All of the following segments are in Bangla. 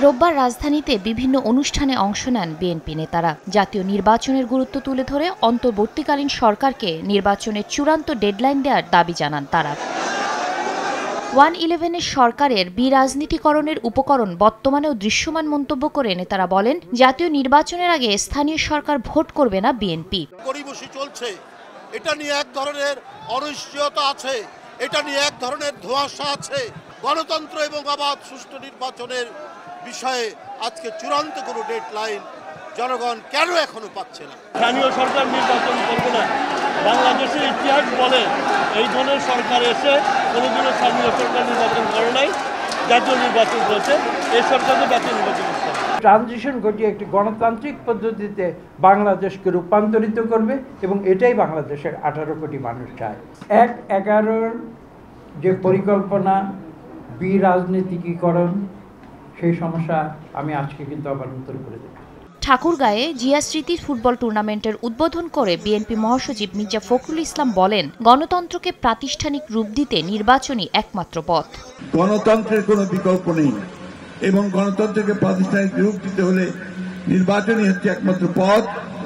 রোববার রাজধানীতে বিভিন্ন অনুষ্ঠানে অংশ নেন বিএনপি নেতারা। জাতীয় নির্বাচনের গুরুত্ব তুলে ধরে অন্তর্বর্তীকালীন সরকারকে নির্বাচনের চূড়ান্ত ডেডলাইন দেওয়ার দাবি জানান তারা। 1-11 সরকারের বিরাজনীতিকরণের উপকরণ বর্তমানেও দৃশ্যমান মন্তব্য করে নেতারা বলেন, জাতীয় নির্বাচনের আগে স্থানীয় সরকার ভোট করবে না বিএনপি। গড়িমসি চলছে, এটা নিয়ে এক ধরনের অনিশ্চয়তা আছে, এটা নিয়ে এক ধরনের ধোঁয়াশা আছে। গণতন্ত্র এবং অবাধ সুষ্ঠু নির্বাচনের বিষয়ে আজকে চূড়ান্ত কোনো ডেডলাইন জনগণ কেন এখনো পাচ্ছে না? স্থানীয় সরকার নির্বাচন করবে না। বাংলাদেশের ইতিহাস বলে এই ধরনের সরকার এসে কোনোদিনও স্থানীয় সরকার নির্বাচন করে নাই, জাতীয় নির্বাচন করেছে। এই সরকারকে জাতীয় নির্বাচন করতে হবে। ট্রানজিশন ঘটিয়ে একটি গণতান্ত্রিক পদ্ধতিতে বাংলাদেশকে রূপান্তরিত করবে এবং এটাই বাংলাদেশের 18 কোটি মানুষ চায়। 1-11 যে পরিকল্পনা বিরাজনীতিকীকরণ, সেই সমস্যা আমি আজকে কিন্তু আবার নতুন করে দেব। ঠাকুরগাঁয়ে জিয়া স্মৃতি ফুটবল টুর্নামেন্টের উদ্বোধন করে বিএনপি মহাসচিব মির্জা ফখরুল ইসলাম বলেন, গণতন্ত্রকে প্রাতিষ্ঠানিক রূপ দিতে নির্বাচনই একমাত্র পথ। গণতন্ত্রের কোনো বিকল্প নেই এবং গণতন্ত্রকে প্রাতিষ্ঠানিক রূপ দিতে হলে নির্বাচনই হচ্ছে একমাত্র পথ,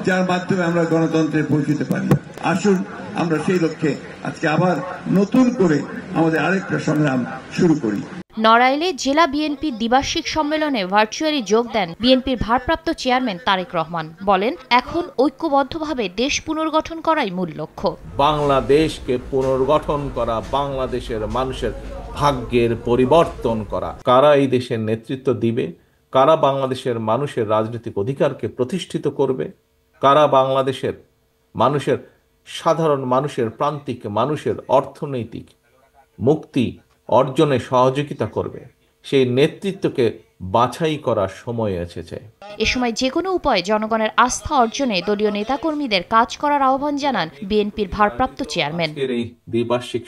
যার মাধ্যমে আমরা গণতন্ত্রে পৌঁছতে পারি। আসুন আমরা সেই লক্ষ্যে আজকে আবার নতুন করে আমাদের আরেকটা সংগ্রাম শুরু করি। নড়াইলে জেলা বিএনপির দ্বিবার্ষিক সম্মেলনে ভার্চুয়ালি যোগ দেন বিএনপির ভারপ্রাপ্ত চেয়ারম্যান তারেক রহমান। বলেন, এখন ঐক্যবদ্ধভাবে দেশ পুনর্গঠন করাই মূল লক্ষ্য। বাংলাদেশকে পুনর্গঠন করা, বাংলাদেশের মানুষের ভাগ্যের পরিবর্তন করা। কারা এই দেশের নেতৃত্ব দিবে, কারা বাংলাদেশের মানুষের রাজনৈতিক অধিকারকে প্রতিষ্ঠিত করবে, কারা বাংলাদেশের মানুষের, সাধারণ মানুষের, প্রান্তিক মানুষের অর্থনৈতিক মুক্তি অর্জনে সহযোগিতা করবে, সেই নেতৃত্বকে বাছাই করার সময় এসেছে। এ সময় যে কোনো উপায়ে জনগণের আস্থা অর্জনে দলীয় নেতাকর্মীদের কাজ করার আহ্বান জানান বিএনপির ভারপ্রাপ্ত চেয়ারম্যান। এই দ্বিবার্ষিক